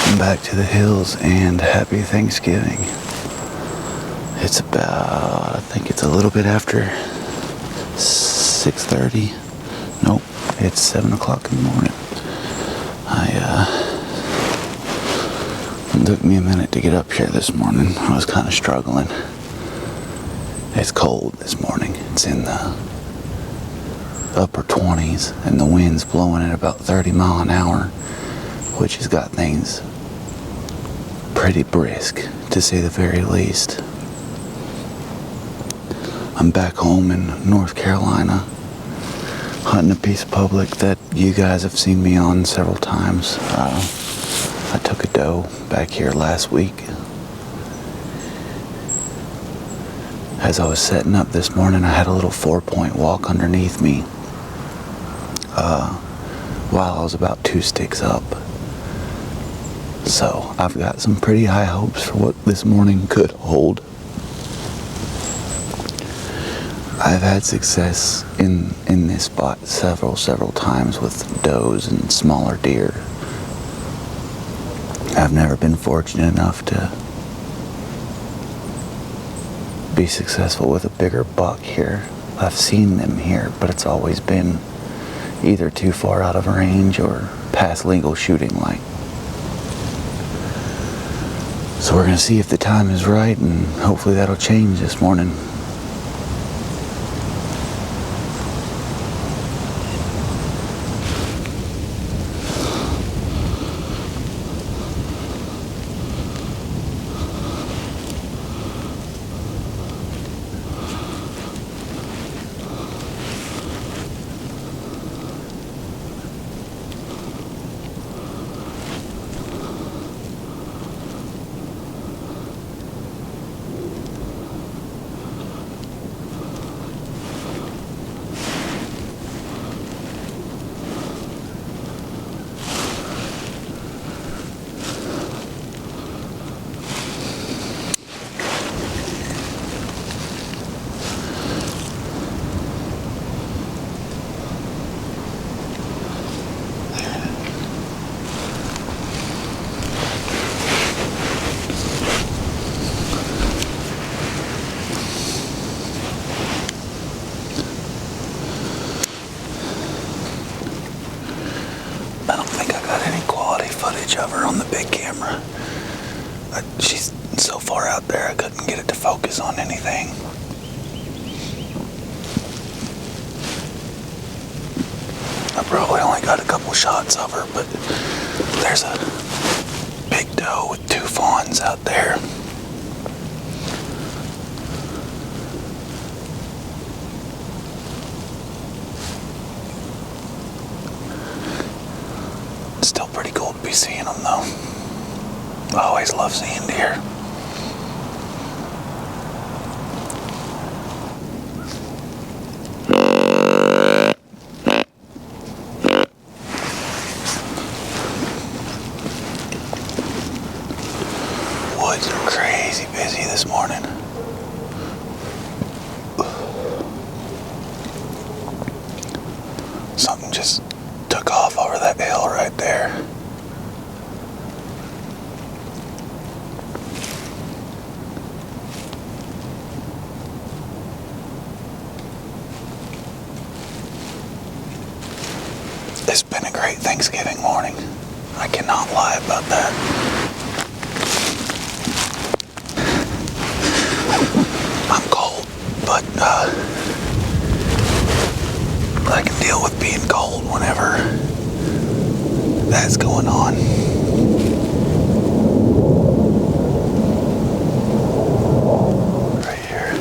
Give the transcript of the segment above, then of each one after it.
Welcome back to the hills and happy Thanksgiving. It's about, I think it's a little bit after 6:30. Nope, it's 7 o'clock in the morning. It took me a minute to get up here this morning. I was kind of struggling. It's cold this morning. It's in the upper 20s and the wind's blowing at about 30 miles an hour, which has got things pretty brisk, to say the very least. I'm back home in North Carolina, hunting a piece of public that you guys have seen me on several times. I took a doe back here last week. As I was setting up this morning, I had a little 4-point walk underneath me while I was about 2 sticks up. So I've got some pretty high hopes for what this morning could hold. I've had success in this spot several times with does and smaller deer. I've never been fortunate enough to be successful with a bigger buck here. I've seen them here, but it's always been either too far out of range or past legal shooting light. So we're going to see if the time is right, and hopefully that'll change this morning. Of her on the big camera. She's so far out there I couldn't get it to focus on anything. I probably only got a couple shots of her, but there's a big doe with 2 fawns out there. Still pretty cool to be seeing them though. I always love seeing deer. Woods are crazy busy this morning. Something just took off over that hill right there. It's been a great Thanksgiving morning. I cannot lie about that. I'm cold, but I can deal with being cold whenever that's going on. Right here.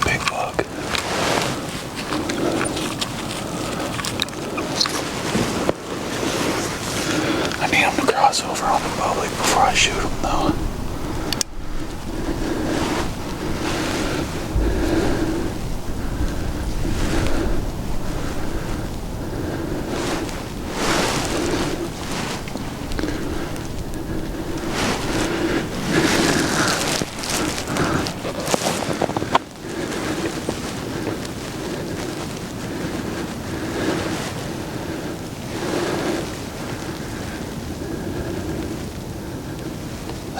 Big buck. I need him to cross over on the public before I shoot him though.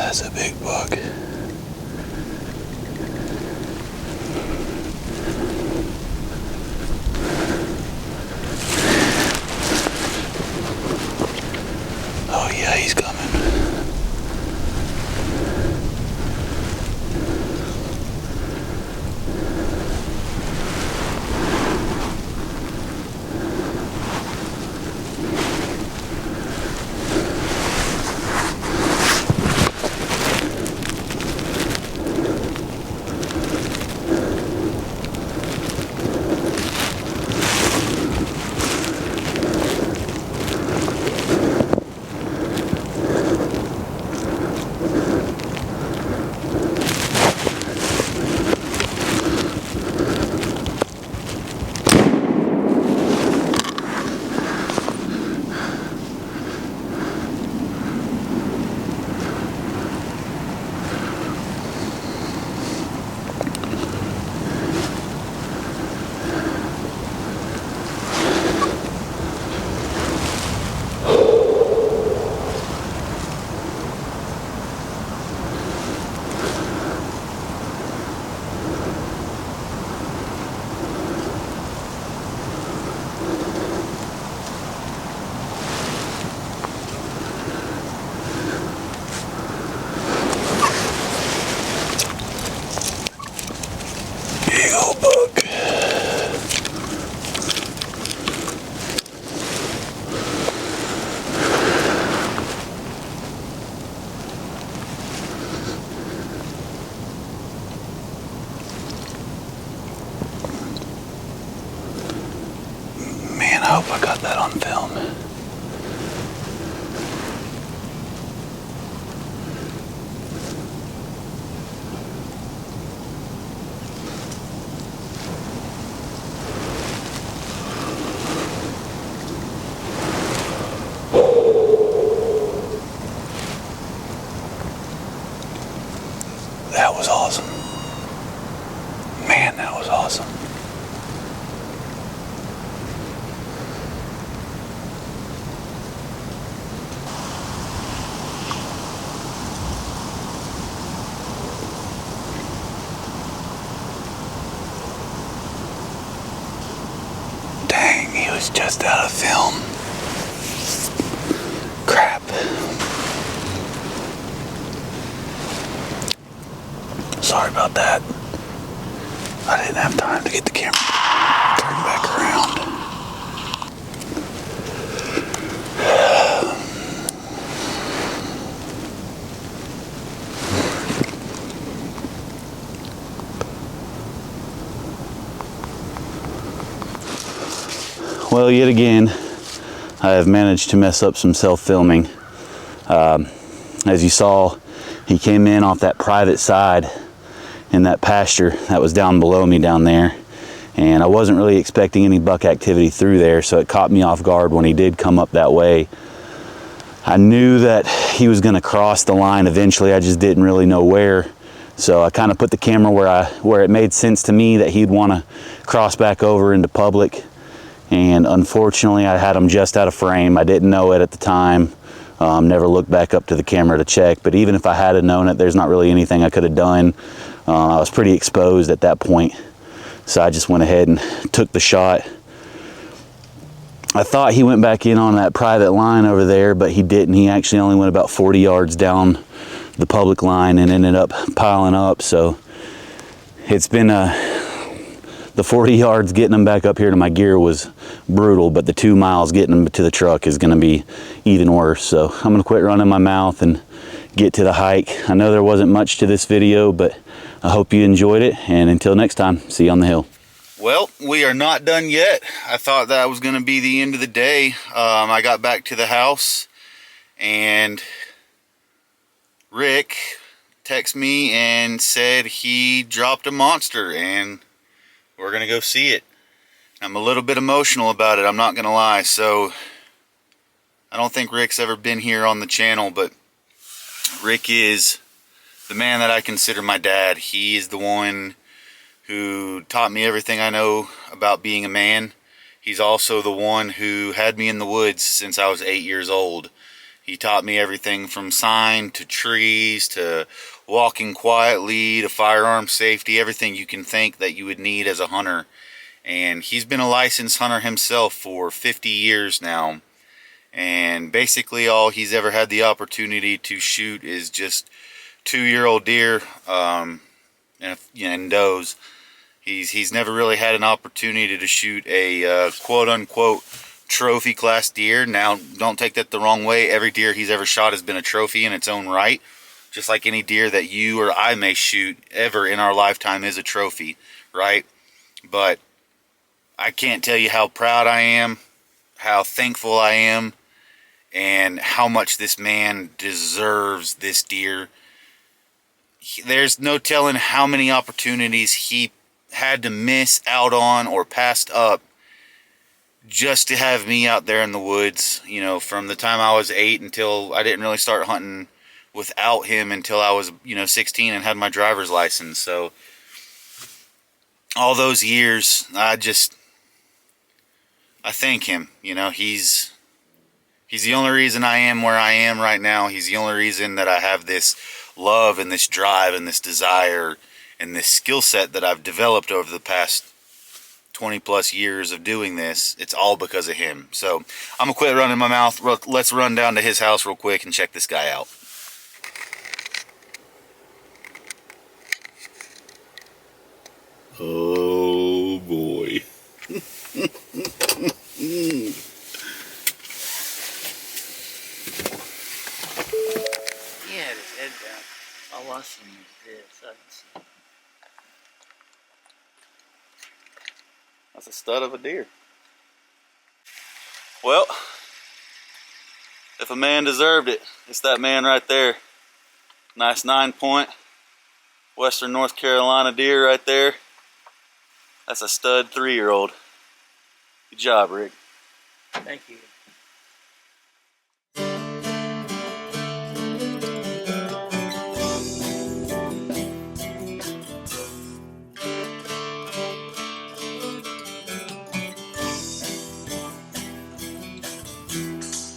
That's a big buck. Oh yeah, he's coming. Big old buck. Man, I hope I got that on film. That was awesome. Man, that was awesome. Dang, he was just out of film. Crap. Sorry about that. I didn't have time to get the camera turned back around. Well, yet again, I have managed to mess up some self-filming. As you saw, he came in off that private side in that pasture that was down below me down there, and I wasn't really expecting any buck activity through there, so it caught me off guard when he did come up that way. I knew that he was going to cross the line eventually, I just didn't really know where, so I kind of put the camera where it made sense to me that he'd want to cross back over into public, and unfortunately I had him just out of frame. I didn't know it at the time. Never looked back up to the camera to check, but even if I had known it, there's not really anything I could have done. I was pretty exposed at that point, so I just went ahead and took the shot. I thought he went back in on that private line over there, but he didn't. He actually only went about 40 yards down the public line and ended up piling up. So it's been the 40 yards getting him back up here to my gear was brutal, but the 2 miles getting him to the truck is going to be even worse. So I'm going to quit running my mouth and get to the hike. I know there wasn't much to this video, but I hope you enjoyed it, and until next time, see you on the hill. Well, we are not done yet. I thought that was going to be the end of the day. I got back to the house, and Rick texted me and said he dropped a monster, and we're going to go see it. I'm a little bit emotional about it, I'm not going to lie. So, I don't think Rick's ever been here on the channel, but Rick is the man that I consider my dad. He is the one who taught me everything I know about being a man. He's also the one who had me in the woods since I was 8 years old. He taught me everything from sign to trees to walking quietly to firearm safety, everything you can think that you would need as a hunter. And he's been a licensed hunter himself for 50 years now. And basically all he's ever had the opportunity to shoot is just 2-year-old deer and does. He's never really had an opportunity to shoot a quote-unquote trophy class deer. Now, don't take that the wrong way. Every deer he's ever shot has been a trophy in its own right. Just like any deer that you or I may shoot ever in our lifetime is a trophy, right? But I can't tell you how proud I am, how thankful I am, and how much this man deserves this deer. There's no telling how many opportunities he had to miss out on or passed up just to have me out there in the woods, you know, from the time I was 8 until I didn't really start hunting without him until I was, 16 and had my driver's license. So all those years, I thank him. He's the only reason I am where I am right now. He's the only reason that I have this love and this drive and this desire and this skill set that I've developed over the past 20 plus years of doing this. It's all because of him. So I'm gonna quit running my mouth. Let's run down to his house real quick and check this guy out. Oh boy. He had his head down. All I seen was this. I didn't see. That's a stud of a deer. Well, if a man deserved it, it's that man right there. Nice 9-point Western North Carolina deer right there. That's a stud 3-year-old. Good job, Rick. Thank you.